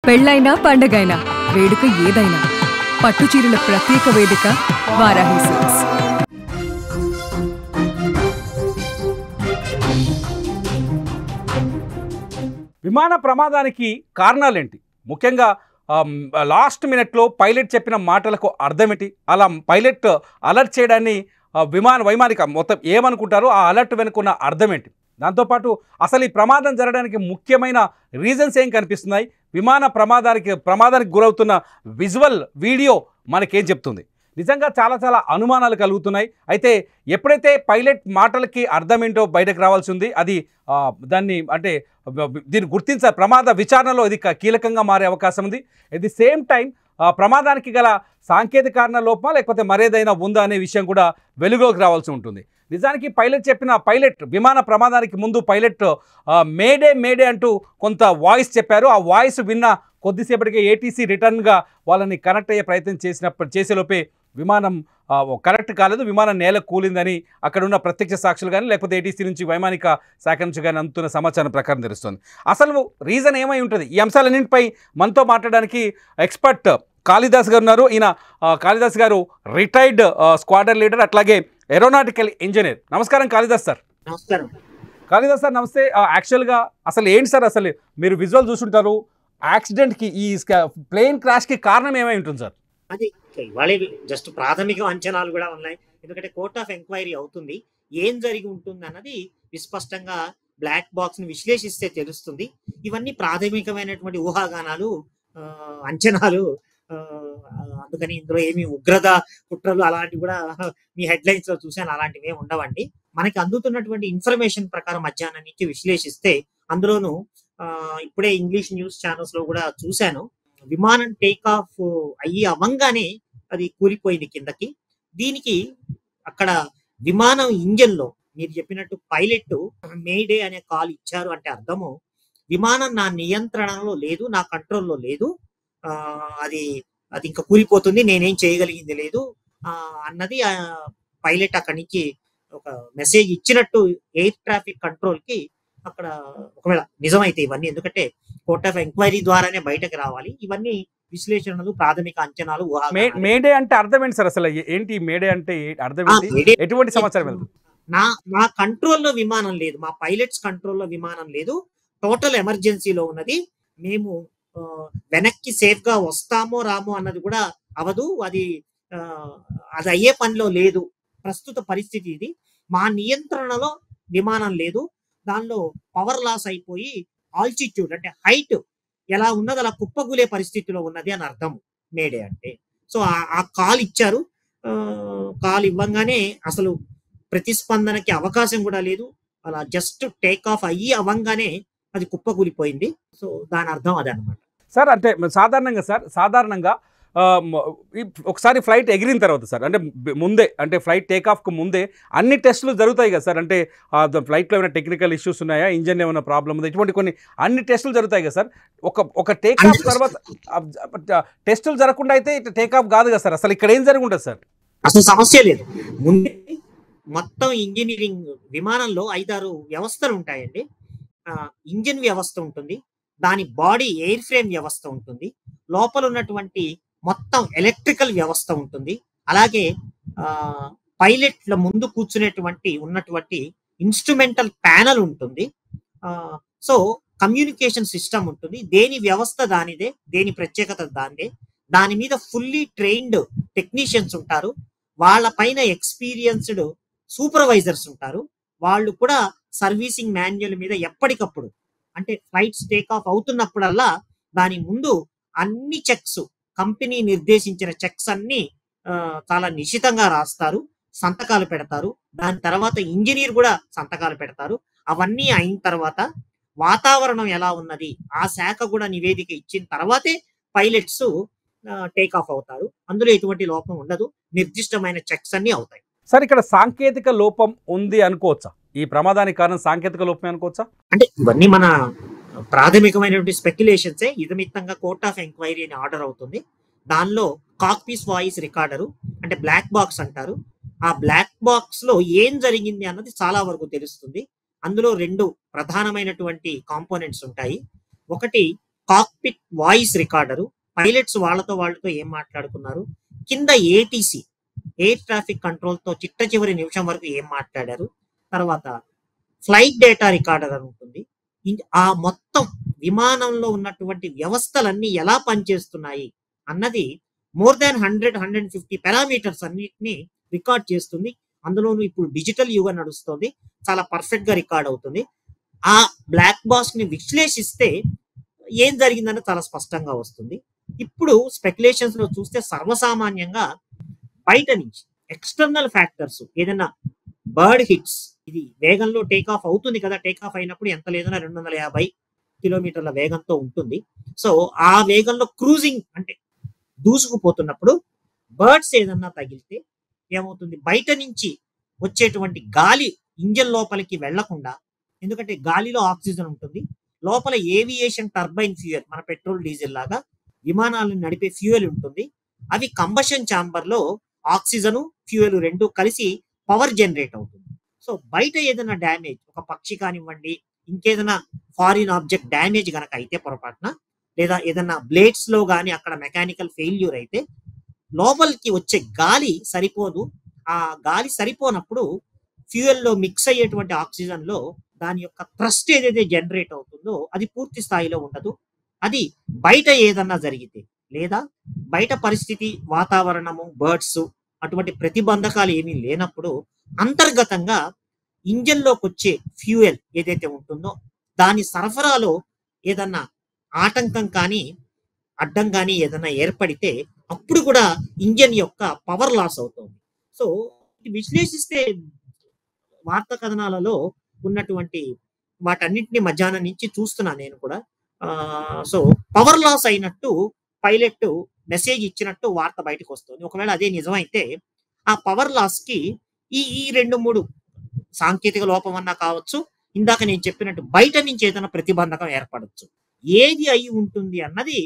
పెళ్ళైనా పండగైనా వేడుక ఏదైనా పట్టుచీరల ప్రత్యేక వేదిక వారాహి సిల్క్స్. విమాన ప్రమాదానికి కారణాలేంటి? ముఖ్యంగా లాస్ట్ మినిట్లో పైలట్ చెప్పిన మాటలకు అర్థమేంటి? అలా పైలట్ అలర్ట్ చేయడాన్ని వైమానిక మొత్తం ఏమనుకుంటారో ఆ అలర్ట్ వెనుకున్న అర్థమేంటి? దాంతోపాటు అసలు ఈ ప్రమాదం జరగడానికి ముఖ్యమైన రీజన్స్ ఏం కనిపిస్తున్నాయి? విమాన ప్రమాదానికి గురవుతున్న విజువల్ వీడియో మనకేం చెప్తుంది? నిజంగా చాలా అనుమానాలు కలుగుతున్నాయి. అయితే ఎప్పుడైతే పైలట్ మాటలకి అర్థం ఏంటో బయటకు రావాల్సి ఉంది. అది దీన్ని గుర్తించాలి. ప్రమాద విచారణలో ఇది కీలకంగా మారే అవకాశం ఉంది. ఎట్ ది సేమ్ టైం ప్రమాదానికి గల సాంకేతిక కారణ లోపమా లేకపోతే మరేదైనా ఉందా అనే విషయం కూడా వెలుగులోకి రావాల్సి ఉంటుంది. నిజానికి పైలట్ విమాన ప్రమాదానికి ముందు పైలట్ మేడే అంటూ కొంత వాయిస్ చెప్పారు. ఆ వాయిస్ విన్న కొద్దిసేపటికే ఏటీసీ రిటర్న్గా వాళ్ళని కనెక్ట్ అయ్యే ప్రయత్నం చేసేలోపే విమానం కరెక్ట్ కాలేదు, విమానం నేల కూలిందని అక్కడ ఉన్న ప్రత్యక్ష సాక్షులు కానీ లేకపోతే ఏటీసీ నుంచి వైమానిక శాఖ నుంచి కానీ అందుతున్న సమాచారం ప్రకారం తెలుస్తుంది. అసలు రీజన్ ఏమై ఉంటుంది? ఈ అంశాలన్నింటిపై మనతో మాట్లాడడానికి ఎక్స్పర్ట్ కాళిదాస్ గారు ఉన్నారు. ఈయన కాళిదాస్ గారు రిటైర్డ్ స్క్వాడ్రన్ లీడర్, అట్లాగే ఏరోనాటికల్ ఇంజనీర్. నమస్కారం కాళిదాస్ సార్. నమస్కారం కాళిదాస్ సార్, నమస్తే. యాక్చువల్గా అసలు ఏంటి సార్, అసలు మీరు విజువల్ చూసుంటారు, యాక్సిడెంట్కి ఈ ప్లేన్ క్రాష్కి కారణం ఏమై ఉంటుంది సార్? అది ఇవాళ జస్ట్ ప్రాథమిక అంచనాలు కూడా ఉన్నాయి. ఎందుకంటే కోర్ట్ ఆఫ్ ఎంక్వైరీ అవుతుంది, ఏం జరిగి ఉంటుంది అన్నది విస్పష్టంగా బ్లాక్ బాక్స్ ని విశ్లేషిస్తే తెలుస్తుంది. ఇవన్నీ ప్రాథమికమైనటువంటి ఊహాగానాలు, అంచనాలు. అందుకని ఇందులో ఏమి ఉగ్రత కుట్రలు అలాంటివి కూడా మీ హెడ్లైన్స్ లో చూసాను, అలాంటివి ఏమి ఉండవండి. మనకి అందుతున్నటువంటి ఇన్ఫర్మేషన్ ప్రకారం మధ్యాహ్నం నుంచి విశ్లేషిస్తే, అందులోనూ ఇప్పుడే ఇంగ్లీష్ న్యూస్ ఛానల్స్ లో కూడా చూశాను, విమానం టేక్ ఆఫ్ అవ్వంగానే అది కూలిపోయింది కిందకి. దీనికి అక్కడ విమానం ఇంజన్ లో మీరు చెప్పినట్టు పైలట్ మేడే అనే కాల్ ఇచ్చారు అంటే అర్థము, విమానం నా నియంత్రణలో లేదు, నా కంట్రోల్లో లేదు, అది ఇంకా కూలిపోతుంది, నేనేం చేయగలిగింది లేదు అన్నది పైలట్ అక్కడి నుంచి ఒక మెసేజ్ ఇచ్చినట్టు ఎయిర్ ట్రాఫిక్ కంట్రోల్ కి అక్కడ ఒకవేళ నిజమైతే ఇవన్నీ, ఎందుకంటే కోర్ట్ ఆఫ్ ఎంక్వైరీ ద్వారానే బయటకు రావాలి. ఇవన్నీ విశ్లేషణలు, ప్రాథమిక అంచనాలు. మేడే అంటే అర్థం ఏంటి సార్? అసలు ఏంటి మేడే అంటే అర్థం ఏంటి? ఎటువంటి సమాచారం వెళ్తుంది? నా కంట్రోల్లో విమానం లేదు, మా పైలట్స్ కంట్రోల్లో విమానం లేదు, టోటల్ ఎమర్జెన్సీలో ఉన్నది, మేము వెనక్కి సేఫ్ గా వస్తామో రామో అన్నది కూడా అవదు, అది అయ్యే పనిలో లేదు, ప్రస్తుత పరిస్థితి ఇది, మా నియంత్రణలో విమానం లేదు, దానిలో పవర్ లాస్ అయిపోయి ఆల్టిట్యూడ్ అంటే హైట్ ఎలా ఉన్నది అలా కుప్పగూలే పరిస్థితిలో ఉన్నది అని అర్థం మేడే అంటే. సో ఆ కాల్ ఇచ్చారు, కాల్ ఇవ్వంగానే అసలు ప్రతిస్పందనకి అవకాశం కూడా లేదు, అలా జస్ట్ టేక్ ఆఫ్ అవ్వంగానే అది కుప్పకూలిపోయింది. సో దాని అర్థం అదే అనమాట సార్. అంటే సాధారణంగా ఒకసారి ఫ్లైట్ ఎగిరిన తర్వాత సార్, అంటే ముందే, అంటే ఫ్లైట్ టేకాఫ్కు ముందే అన్ని టెస్టులు జరుగుతాయి కదా సార్? అంటే ఫ్లైట్లో ఏమైనా టెక్నికల్ ఇష్యూస్ ఉన్నాయా, ఇంజన్ ఏమైనా ప్రాబ్లం ఉందా, ఇటువంటి కొన్ని అన్ని టెస్టులు జరుగుతాయి కదా సార్? ఒక టేకాఫ్ తర్వాత టెస్టులు జరగకుండా అయితే టేకాఫ్ కాదు కదా సార్? అసలు ఇక్కడ ఏం జరిగి ఉంటుంది సార్? అసలు సమస్య లేదు. ముందే మొత్తం ఇంజనీరింగ్ విమానంలో 5-6 వ్యవస్థలు ఉంటాయండి. ఇంజిన్ వ్యవస్థ ఉంటుంది, దాని బాడీ ఎయిర్ ఫ్రేమ్ వ్యవస్థ ఉంటుంది, లోపల ఉన్నటువంటి మొత్తం ఎలక్ట్రికల్ వ్యవస్థ ఉంటుంది, అలాగే పైలట్ల ముందు ఉన్నటువంటి ఇన్స్ట్రుమెంటల్ ప్యానల్ ఉంటుంది, సో కమ్యూనికేషన్ సిస్టమ్ ఉంటుంది, దేని వ్యవస్థ దానిదే, దేని ప్రత్యేకత దానిదే, దాని మీద ఫుల్లీ ట్రైన్డ్ టెక్నీషియన్స్ ఉంటారు, వాళ్ళ పైన ఎక్స్పీరియన్స్డ్ సూపర్వైజర్స్ ఉంటారు, వాళ్ళు కూడా సర్వీసింగ్ మాన్యువల్ మీద ఎప్పటికప్పుడు, అంటే ఫ్లైట్స్ టేక్ ఆఫ్ అవుతున్నప్పుడల్లా దాని ముందు అన్ని చెక్స్, కంపెనీ నిర్దేశించిన చెక్స్ అన్ని చాలా నిశితంగా రాస్తారు, సంతకాలు పెడతారు, దాని తర్వాత ఇంజనీర్ కూడా సంతకాలు పెడతారు. అవన్నీ అయిన తర్వాత వాతావరణం ఎలా ఉన్నది ఆ శాఖ కూడా నివేదిక ఇచ్చిన తర్వాతే పైలట్స్ టేక్ ఆఫ్ అవుతారు. అందులో ఎటువంటి లోపం ఉండదు, నిర్దిష్టమైన చెక్స్ అన్ని అవుతాయి. సార్, ఇక్కడ సాంకేతిక లోపం ఉంది అనుకోవచ్చా? ఈ ప్రమాదానికి కారణం సాంకేతిక లోపమే అనుకోవచ్చా? అంటే ఇవన్నీ మన ప్రాథమికమైనటువంటి స్పెక్యులేషన్సే. ఇదమిత్తంగా కోర్ట్ ఆఫ్ ఎంక్వైరీ అని ఆర్డర్ అవుతుంది. దానిలో కాక్పీస్ వాయిస్ రికార్డరు అంటే బ్లాక్ బాక్స్ అంటారు, ఆ బ్లాక్ బాక్స్ లో ఏం జరిగింది అన్నది చాలా వరకు తెలుస్తుంది. అందులో 2 ప్రధానమైనటువంటి కాంపోనెంట్స్ ఉంటాయి. ఒకటి కాక్పిట్ వాయిస్ రికార్డరు, పైలట్స్ వాళ్ళతో ఏం మాట్లాడుకున్నారు, కింద ఏటీసీ ఎయిర్ ట్రాఫిక్ కంట్రోల్ తో చిట్ట చివరి నిమిషం వరకు ఏం మాట్లాడారు, తర్వాత ఫ్లైట్ డేటా రికార్డర్ అని ఉంటుంది. ఆ మొత్తం విమానంలో ఉన్నటువంటి వ్యవస్థలన్నీ ఎలా పనిచేస్తున్నాయి అన్నది మోర్ దాన్ 150 పారామీటర్స్ అన్నిటిని రికార్డ్ చేస్తుంది. అందులోనూ ఇప్పుడు డిజిటల్ యుగం నడుస్తుంది, చాలా పర్ఫెక్ట్ గా రికార్డ్ అవుతుంది. ఆ బ్లాక్ బాక్స్ ని విశ్లేషిస్తే ఏం జరిగిందని చాలా స్పష్టంగా వస్తుంది. ఇప్పుడు స్పెక్యులేషన్స్ లో చూస్తే సర్వసామాన్యంగా బయట నుంచి ఎక్స్టర్నల్ ఫ్యాక్టర్స్, ఏదైనా బర్డ్ హిట్స్, ఇది వేగంలో టేక్ ఆఫ్ అవుతుంది కదా, టేక్ ఆఫ్ అయినప్పుడు ఎంత లేదన్నా 250 కిలోమీటర్ల వేగంతో ఉంటుంది. సో ఆ వేగంలో క్రూజింగ్ అంటే దూసుకుపోతున్నప్పుడు బర్డ్స్ ఏదన్నా తగిలితే ఏమవుతుంది, బయట నుంచి వచ్చేటువంటి గాలి ఇంజన్ లోపలికి వెళ్లకుండా, ఎందుకంటే గాలిలో ఆక్సిజన్ ఉంటుంది, లోపల ఏవియేషన్ టర్బైన్ ఫ్యూయల్, మన పెట్రోల్ డీజిల్ లాగా విమానాలను నడిపే ఫ్యూయల్ ఉంటుంది. అవి కంబషన్ ఛాంబర్ లో ఆక్సిజన్ ఫ్యూయల్ రెండు కలిసి పవర్ జనరేట్ అవుతుంది. సో బయట ఏదైనా డ్యామేజ్, ఒక పక్షి కానివ్వండి, ఇంకేదైనా ఫారిన్ ఆబ్జెక్ట్ డ్యామేజ్ గనక అయితే పొరపాటున, లేదా ఏదైనా బ్లేడ్స్ లో గానీ అక్కడ మెకానికల్ ఫెయిల్యూర్ అయితే లోపలికి వచ్చే గాలి సరిపోదు. ఆ గాలి సరిపోనప్పుడు ఫ్యూయల్ లో మిక్స్ అయ్యేటువంటి ఆక్సిజన్ లో దాని యొక్క థ్రస్ట్ ఏదైతే జనరేట్ అవుతుందో అది పూర్తి స్థాయిలో ఉండదు. అది బయట ఏదన్నా జరిగితే, లేదా బయట పరిస్థితి, వాతావరణము, బర్డ్స్ అటువంటి ప్రతిబంధకాలు ఏమీ లేనప్పుడు అంతర్గతంగా ఇంజన్ లోకి వచ్చే ఫ్యూయల్ ఏదైతే ఉంటుందో దాని సరఫరాలో ఏదన్నా ఆటంకం కానీ అడ్డం కానీ ఏదైనా ఏర్పడితే అప్పుడు కూడా ఇంజన్ యొక్క పవర్ లాస్ అవుతుంది. సో విశ్లేషిస్తే వార్తా కథనాలలో ఉన్నటువంటి వాటన్నిటిని మధ్యాహ్నం నుంచి చూస్తున్నా నేను కూడా. సో పవర్ లాస్ అయినట్టు పైలట్ మెసేజ్ ఇచ్చినట్టు వార్త బయటకు వస్తుంది. ఒకవేళ అదే నిజమైతే ఆ పవర్ లాస్ కి ఈ ఈ 2-3 సాంకేతిక లోపం అన్నా కావచ్చు, ఇందాక నేను చెప్పినట్టు బయట నుంచి ఏదైనా ప్రతిబంధకం ఏర్పడచ్చు. ఏది అయి ఉంటుంది అన్నది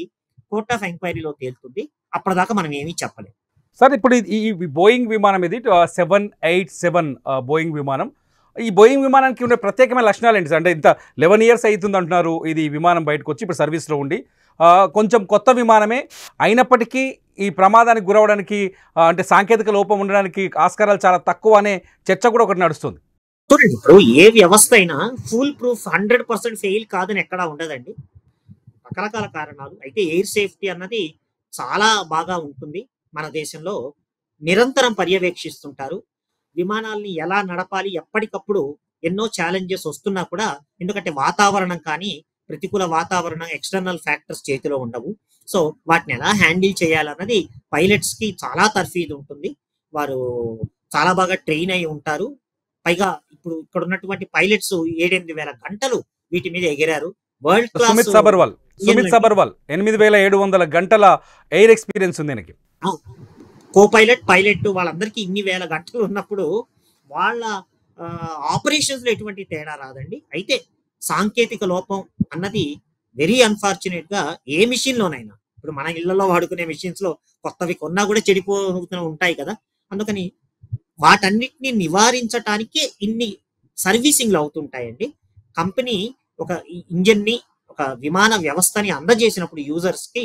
కోర్ట్ ఆఫ్ ఎంక్వైరీలో తేలుతుంది. అప్పటిదాకా మనం ఏమీ చెప్పలేం. సార్, ఇప్పుడు ఈ బోయింగ్ విమానం ఇది 787 బోయింగ్ విమానం. ఈ బోయింగ్ విమానానికి ఉండే ప్రత్యేకమైన లక్షణాలు ఏంటి సార్? అంటే ఇంత 11 ఇయర్స్ అవుతుంది అంటున్నారు ఇది విమానం బయటకు వచ్చి, ఇప్పుడు సర్వీస్లో ఉండి. కొంచెం కొత్త విమానమే అయినప్పటికీ ఈ ప్రమాదానికి గురవడానికి అంటే సాంకేతిక లోపం ఉండడానికి ఆస్కారాలు చాలా తక్కువ అనే చర్చ కూడా ఒకటి నడుస్తుంది. చూడండి, ఇప్పుడు ఏ వ్యవస్థ అయినా ఫుల్ ప్రూఫ్ 100% ఫెయిల్ కాదని ఎక్కడా ఉండదండి. రకరకాల కారణాలు అయితే ఎయిర్ సేఫ్టీ అన్నది చాలా బాగా ఉంటుంది. మన దేశంలో నిరంతరం పర్యవేక్షిస్తుంటారు. విమానాల్ని ఎలా నడపాలి, ఎప్పటికప్పుడు ఎన్నో ఛాలెంజెస్ వస్తున్నా కూడా, ఎందుకంటే వాతావరణం కానీ ప్రతికూల వాతావరణం, ఎక్స్టర్నల్ ఫ్యాక్టర్స్ చేతిలో ఉండవు. సో వాటిని ఎలా హ్యాండిల్ చేయాలన్నది పైలట్స్ కి చాలా తర్ఫీదు ఉంటుంది. వారు చాలా బాగా ట్రైన్ అయి ఉంటారు. పైగా ఇప్పుడు ఇక్కడ ఉన్నటువంటి పైలట్స్ 7-8 వేల గంటలు వీటి మీద ఎగిరారు. World class. సుమిత్ సబర్వాల్ 8700 గంటల ఎయిర్ ఎక్స్పీరియన్స్ ఉంది ఆయనకి. కో పైలట్, పైలట్ వాళ్ళందరికీ ఇన్ని వేల గంటలు ఉన్నప్పుడు వాళ్ళ ఆపరేషన్స్ లో ఎటువంటి తేడా రాదండి. అయితే సాంకేతిక లోపం అన్నది వెరీ అన్ఫార్చునేట్ గా ఏ మిషన్ లోనైనా, ఇప్పుడు మన ఇళ్లలో వాడుకునే మిషన్స్ లో కొత్తవి కొన్నా కూడా చెడిపోతూ ఉంటాయి కదా. అందుకని వాటన్నిటిని నివారించటానికే ఇన్ని సర్వీసింగ్లు అవుతుంటాయండి. కంపెనీ ఒక ఇంజన్ ని, ఒక విమాన వ్యవస్థని అందజేసినప్పుడు యూజర్స్ కి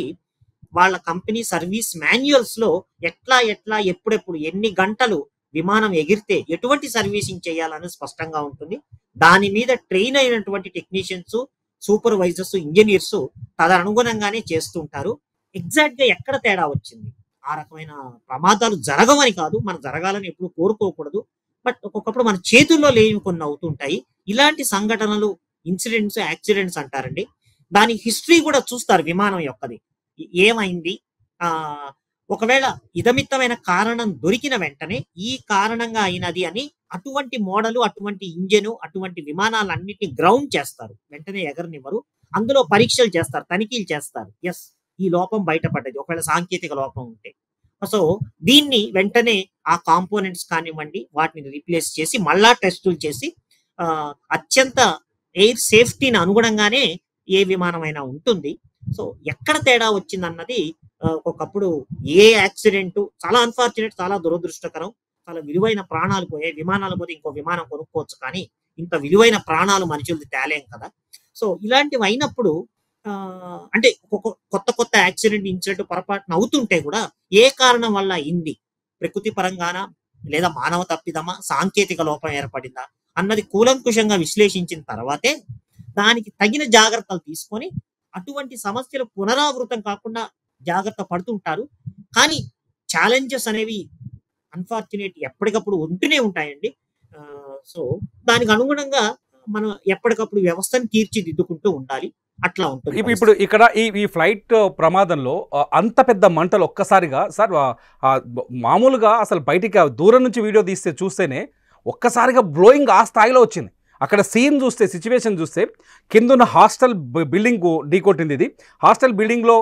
వాళ్ళ కంపెనీ సర్వీస్ మాన్యువల్స్ లో ఎట్లా ఎప్పుడెప్పుడు ఎన్ని గంటలు విమానం ఎగిరితే ఎటువంటి సర్వీసింగ్ చేయాలని స్పష్టంగా ఉంటుంది. దాని మీద ట్రైన్ అయినటువంటి టెక్నీషియన్స్, సూపర్వైజర్స్, ఇంజనీర్స్ తదనుగుణంగానే చేస్తుంటారు. ఎగ్జాక్ట్ గా ఎక్కడ తేడా వచ్చింది, ఆ రకమైన ప్రమాదాలు జరగవని కాదు, మనం జరగాలని ఎప్పుడు కోరుకోకూడదు. బట్ ఒక్కొక్కప్పుడు మన చేతుల్లో లేని కొన్ని అవుతుంటాయి. ఇలాంటి సంఘటనలు, ఇన్సిడెంట్స్, యాక్సిడెంట్స్ అంటారండి. దాని హిస్టరీ కూడా చూస్తారు విమానం యొక్కది, ఏమైంది. ఒకవేళ ఇదమిత్తమైన కారణం దొరికిన వెంటనే ఈ కారణంగా అయినది అని అటువంటి మోడలు, అటువంటి ఇంజను, అటువంటి విమానాలన్నిటిని గ్రౌండ్ చేస్తారు, వెంటనే ఎగరనివ్వరు. అందులో పరీక్షలు చేస్తారు, తనిఖీలు చేస్తారు. ఎస్, ఈ లోపం బయటపడ్డది, ఒకవేళ సాంకేతిక లోపం ఉంటే. సో దీన్ని వెంటనే ఆ కాంపోనెంట్స్ కానివ్వండి వాటిని రీప్లేస్ చేసి మళ్ళా టెస్టులు చేసి అత్యంత ఎయిర్ సేఫ్టీని అనుగుణంగానే ఏ విమానమైనా ఉంటుంది. సో ఎక్కడ తేడా వచ్చిందన్నది ఒకప్పుడు ఏ యాక్సిడెంట్ చాలా అన్ఫార్చునేట్, చాలా దురదృష్టకరం, చాలా విలువైన ప్రాణాలు పోయాయి. విమానాలు పోతే ఇంకో విమానం కొనుక్కోవచ్చు, కానీ ఇంత విలువైన ప్రాణాలు మనుషులది తేలేం కదా. సో ఇలాంటివి అయినప్పుడు అంటే కొత్త కొత్త యాక్సిడెంట్ ఇన్సిడెంట్ పొరపాటున అవుతుంటే కూడా ఏ కారణం వల్ల అయింది, ప్రకృతి పరంగానా లేదా మానవ తప్పిదమా, సాంకేతిక లోపం ఏర్పడిందా అన్నది కూలంకుషంగా విశ్లేషించిన తర్వాతే దానికి తగిన జాగ్రత్తలు తీసుకొని అటువంటి సమస్యలు పునరావృతం కాకుండా జాగ్రత్త పడుతుంటారు. కానీ ఛాలెంజెస్ అనేవి అన్ఫార్చునేట్ ఎప్పటికప్పుడు ఉంటూనే ఉంటాయండి. సో దానికి అనుగుణంగా మనం ఎప్పటికప్పుడు వ్యవస్థను తీర్చిదిద్దుకుంటూ ఉండాలి. అట్లా ఉంటుంది. ఇప్పుడు ఇక్కడ ఈ ఫ్లైట్ ప్రమాదంలో అంత పెద్ద మంటలు ఒక్కసారిగా సార్ మామూలుగా అసలు బయటికి దూరం నుంచి వీడియో చూస్తేనే ఒక్కసారిగా బ్లోయింగ్ ఆ స్థాయిలో వచ్చింది. అక్కడ సీన్ చూస్తే, సిచ్యువేషన్ చూస్తే కిందున్న హాస్టల్ బిల్డింగ్ ఢీకొట్టింది. ఇది హాస్టల్ బిల్డింగ్లో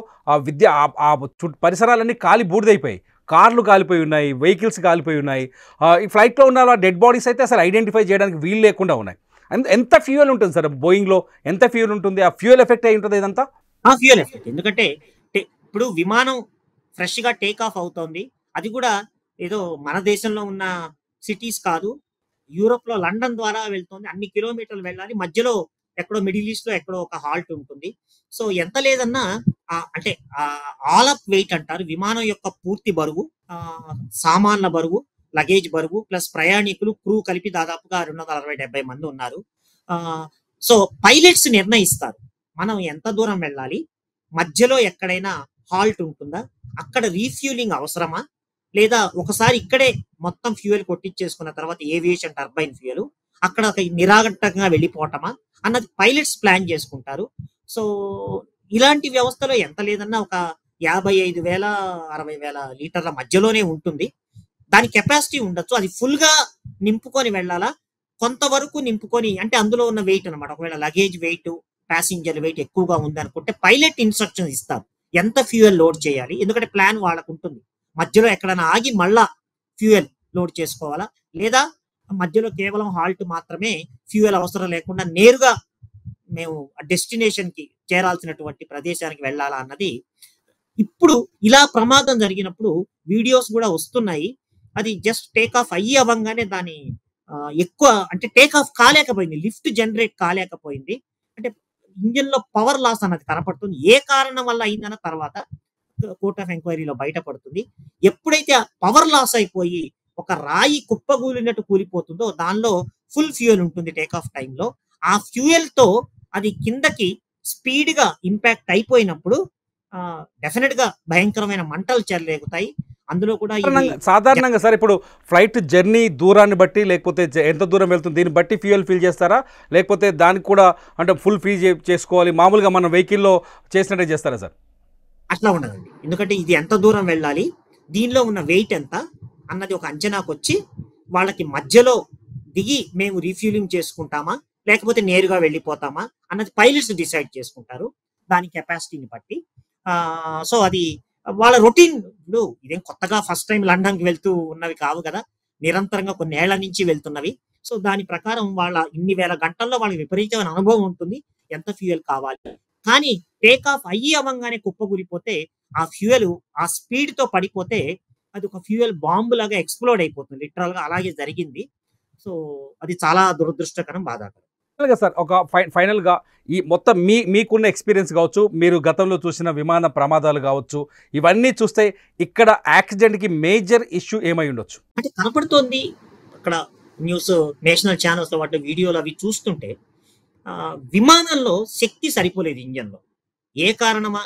పరిసరాలన్నీ కాలి బూడిదైపోయాయి. కార్లు కాలిపోయి ఉన్నాయి, వెహికల్స్ కాలిపోయి ఉన్నాయి. ఈ ఫ్లైట్లో ఉన్న డెడ్ బాడీస్ అయితే అసలు ఐడెంటిఫై చేయడానికి వీలు లేకుండా ఉన్నాయి. ఎంత ఫ్యూయల్ ఉంటుంది సార్ బోయింగ్లో? ఎంత ఫ్యూయల్ ఉంటుంది? ఆ ఫ్యూయల్ ఎఫెక్ట్ అయి ఉంటుంది ఇదంతా. ఫ్యూయల్ ఎఫెక్ట్ ఎందుకంటే ఇప్పుడు విమానం ఫ్రెష్గా టేక్ ఆఫ్ అవుతోంది. అది కూడా ఏదో మన దేశంలో ఉన్న సిటీస్ కాదు, యూరోప్లో లండన్ ద్వారా వెళ్తుంది. అన్ని కిలోమీటర్లు వెళ్ళాలి. మధ్యలో ఎక్కడో మిడిల్ ఈస్ట్ లో ఎక్కడో ఒక హాల్ట్ ఉంటుంది. సో ఎంత లేదన్నా అంటే ఆల్ అప్ వెయిట్ అంటారు, విమానం యొక్క పూర్తి బరువు, సామాన్ల బరువు, లగేజ్ బరువు ప్లస్ ప్రయాణికులు క్రూ కలిపి దాదాపుగా 260-70 మంది ఉన్నారు. సో పైలట్స్ నిర్ణయిస్తారు మనం ఎంత దూరం వెళ్ళాలి, మధ్యలో ఎక్కడైనా హాల్ట్ ఉంటుందా, అక్కడ రీఫ్యూలింగ్ అవసరమా, లేదా ఒకసారి ఇక్కడే మొత్తం ఫ్యూయల్ కొట్టించేసుకున్న తర్వాత ఏవియేషన్ టర్బైన్ ఫ్యూయల్ అక్కడ నిరాఘంటకంగా వెళ్ళిపోవటమా అన్నది పైలట్స్ ప్లాన్ చేసుకుంటారు. సో ఇలాంటి వ్యవస్థలో ఎంత లేదన్నా ఒక 55,000-60,000 లీటర్ల మధ్యలోనే ఉంటుంది. దాని కెపాసిటీ ఉండొచ్చు. అది ఫుల్ గా నింపుకొని వెళ్ళాలా, కొంతవరకు నింపుకొని, అంటే అందులో ఉన్న వెయిట్ అనమాట. ఒకవేళ లగేజ్ వెయిట్, ప్యాసింజర్ వెయిట్ ఎక్కువగా ఉంది అనుకుంటే పైలట్ ఇన్స్ట్రక్షన్స్ ఇస్తారు ఎంత ఫ్యూయల్ లోడ్ చేయాలి. ఎందుకంటే ప్లాన్ వాళ్ళకు ఉంటుంది. మధ్యలో ఎక్కడైనా ఆగి మళ్ళా ఫ్యూయల్ లోడ్ చేసుకోవాలా, లేదా మధ్యలో కేవలం హాల్ట్ మాత్రమే, ఫ్యూయల్ అవసరం లేకుండా నేరుగా మేము డెస్టినేషన్ కి చేరాల్సినటువంటి ప్రదేశానికి వెళ్ళాలా అన్నది. ఇప్పుడు ఇలా ప్రమాదం జరిగినప్పుడు వీడియోస్ కూడా వస్తున్నాయి. అది జస్ట్ టేక్ ఆఫ్ అవ్వంగానే దాని ఎక్కువ అంటే టేక్ ఆఫ్ కాలేకపోయింది, లిఫ్ట్ జనరేట్ కాలేకపోయింది. అంటే ఇంజిన్ లో పవర్ లాస్ అన్నది కనపడుతుంది. ఏ కారణం వల్ల అయిందన్న తర్వాత కోర్ట్ ఆఫ్ ఎంక్వైరీలో బయటపడుతుంది. ఎప్పుడైతే పవర్ లాస్ అయిపోయి ఒక రాయి కుప్పగూలినట్టు కూలిపోతుందో దానిలో ఫుల్ ఫ్యూయల్ ఉంటుంది టేక్ ఆఫ్ టైంలో. ఆ ఫ్యూయల్ తో అది కిందకి స్పీడ్ గా ఇంపాక్ట్ అయిపోయినప్పుడు డెఫినెట్ గా భయంకరమైన మంటలు చెలరేగుతాయి. అందులో కూడా సాధారణంగా సార్ ఇప్పుడు ఫ్లైట్ జర్నీ దూరాన్ని బట్టి, లేకపోతే ఎంత దూరం వెళ్తుంది దీన్ని బట్టి ఫ్యూయల్ ఫిల్ చేస్తారా, లేకపోతే దానికి కూడా అంటే ఫుల్ ఫిల్ చేసుకోవాలి మామూలుగా మనం వెహికల్లో చేసినట్టే చేస్తారా సార్? అట్లా ఉండదండి. ఎందుకంటే ఇది ఎంత దూరం వెళ్ళాలి, దీనిలో ఉన్న వెయిట్ ఎంత అన్నది ఒక అంచనాకు వచ్చి వాళ్ళకి మధ్యలో దిగి మేము రీఫ్యూలింగ్ చేసుకుంటామా లేకపోతే నేరుగా వెళ్ళిపోతామా అన్నది పైలట్స్ డిసైడ్ చేసుకుంటారు దాని కెపాసిటీని బట్టి. సో అది వాళ్ళ రొటీన్. ఇప్పుడు ఇదేం కొత్తగా ఫస్ట్ టైం లండన్కి వెళ్తూ ఉన్నవి కావు కదా, నిరంతరంగా కొన్ని ఏళ్ల నుంచి వెళ్తున్నవి. సో దాని ప్రకారం వాళ్ళ ఇన్ని వేల గంటల్లో వాళ్ళకి విపరీతమైన అనుభవం ఉంటుంది ఎంత ఫ్యూయల్ కావాలి. కానీ టేక్ ఆఫ్ అవ్వంగానే కుప్పకూలిపోతే ఆ ఫ్యూయల్ ఆ స్పీడ్ తో పడిపోతే అది ఒక ఫ్యూయల్ బాంబు లాగా ఎక్స్ప్లోడ్ అయిపోతుంది. లిటరల్ గా అలాగే జరిగింది. సో అది చాలా దురదృష్టకరం, బాధాకరం. సార్ ఒక ఫైనల్ గా ఈ మొత్తం మీకున్న ఎక్స్పీరియన్స్ కావచ్చు, మీరు గతంలో చూసిన విమాన ప్రమాదాలు కావచ్చు, ఇవన్నీ చూస్తే ఇక్కడ యాక్సిడెంట్ కి మేజర్ ఇష్యూ ఏమై ఉండొచ్చు అంటే కనపడుతోంది. అక్కడ న్యూస్ నేషనల్ ఛానల్స్ లో వాటి వీడియోలు అవి చూస్తుంటే విమానంలో శక్తి సరిపోలేదు ఇంజన్ లో. ఏ కారణమా,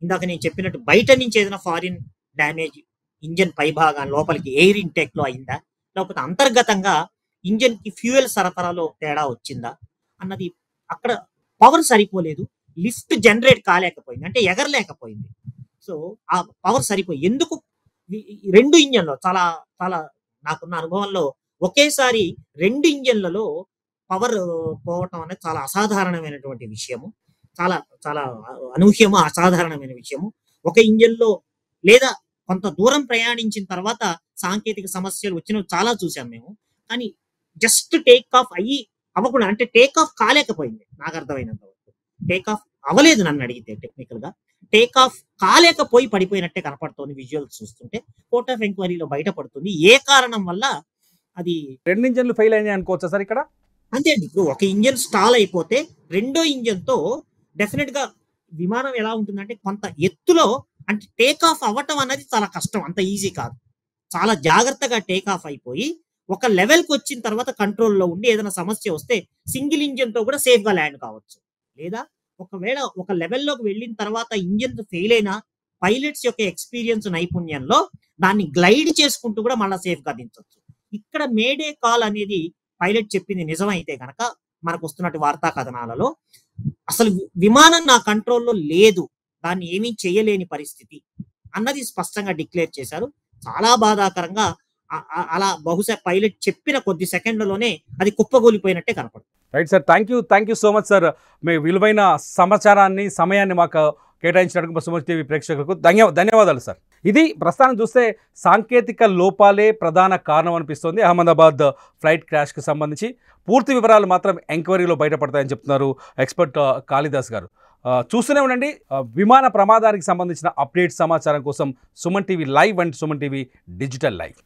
ఇందాక నేను చెప్పినట్టు బయట నుంచి ఏదైనా ఫారిన్ డ్యామేజ్ ఇంజన్ పై భాగాన్ని లోపలికి ఎయిర్ ఇంటెక్ లో అయిందా, లేకపోతే అంతర్గతంగా ఇంజన్ కి ఫ్యూయల్ సరఫరాలో తేడా వచ్చిందా అన్నది. అక్కడ పవర్ సరిపోలేదు, లిఫ్ట్ జనరేట్ కాలేకపోయింది, అంటే ఎగరలేకపోయింది. సో ఆ పవర్ సరిపోయి ఎందుకు రెండు ఇంజన్లో చాలా చాలా నాకున్న అనుభవంలో ఒకేసారి రెండు ఇంజన్లలో పవర్ పోవటం అనేది చాలా అసాధారణమైనటువంటి విషయము, చాలా చాలా అనూహ్యము, అసాధారణమైన విషయము. ఒక ఇంజన్లో లేదా కొంత దూరం ప్రయాణించిన తర్వాత సాంకేతిక సమస్యలు వచ్చినవి చాలా చూసాం మేము. కానీ జస్ట్ టేక్ ఆఫ్ అవ్వకుండా, అంటే టేక్ ఆఫ్ కాలేకపోయింది నాకు అర్థమైనంత వరకు. టేక్ ఆఫ్ అవ్వలేదు నన్ను అడిగితే. టెక్నికల్ గా టేక్ ఆఫ్ కాలేకపోయి పడిపోయినట్టే కనపడుతుంది విజువల్స్ చూస్తుంటే. కోర్ట్ ఆఫ్ ఎంక్వైరీలో బయటపడుతుంది ఏ కారణం వల్ల అది. రెండు ఇంజన్లు ఫెయిల్ అయినాయి అనుకోవచ్చా సార్ ఇక్కడ? అంతే అండి. ఇప్పుడు ఒక ఇంజన్ స్టాల్ అయిపోతే రెండో ఇంజన్ తో డెఫినెట్ గా విమానం ఎలా ఉంటుందంటే కొంత ఎత్తులో అంటే టేక్ ఆఫ్ అవ్వటం అనేది చాలా కష్టం, అంత ఈజీ కాదు. చాలా జాగ్రత్తగా టేక్ ఆఫ్ అయిపోయి ఒక లెవెల్కి వచ్చిన తర్వాత కంట్రోల్లో ఉండి ఏదైనా సమస్య వస్తే సింగిల్ ఇంజిన్తో కూడా సేఫ్గా ల్యాండ్ కావచ్చు. లేదా ఒకవేళ ఒక లెవెల్లోకి వెళ్ళిన తర్వాత ఇంజిన్ ఫెయిల్ అయినా పైలట్స్ యొక్క ఎక్స్పీరియన్స్ నైపుణ్యంలో దాన్ని గ్లైడ్ చేసుకుంటూ కూడా మళ్ళీ సేఫ్గా దించవచ్చు. ఇక్కడ మేడే కాల్ అనేది పైలట్ చెప్పింది నిజమైతే కనుక మనకు వస్తున్నట్టు వార్తా కథనాలలో అసలు విమానం నా కంట్రోల్లో లేదు, దాన్ని ఏమీ చేయలేని పరిస్థితి అన్నది స్పష్టంగా డిక్లేర్ చేశారు. చాలా బాధాకరంగా అలా బహుశా పైలట్ చెప్పిన కొద్ది సెకండ్లలోనే అది కుప్పగూలిపోయినట్టే కనపడుతుంది. Right sir, thank you so much sir. మీ విలువైన సమాచారాన్ని సమయాన్ని మాకు కేటాయించినందుకు సుమన్ టీవీ ప్రేక్షకులకు ధన్యవాదాలు సార్. ఇది ప్రస్తుతం చూస్తే సాంకేతిక లోపాలే ప్రధాన కారణం అనిపిస్తోంది అహ్మదాబాద్ ఫ్లైట్ క్రాష్కి సంబంధించి. పూర్తి వివరాలు మాత్రం ఎంక్వైరీలో బయటపడతాయని చెప్తున్నారు ఎక్స్పర్ట్ కాళిదాస్ గారు. చూస్తూనే ఉండండి. విమాన ప్రమాదానికి సంబంధించిన అప్డేట్ సమాచారం కోసం Suman TV live and Suman TV digital live.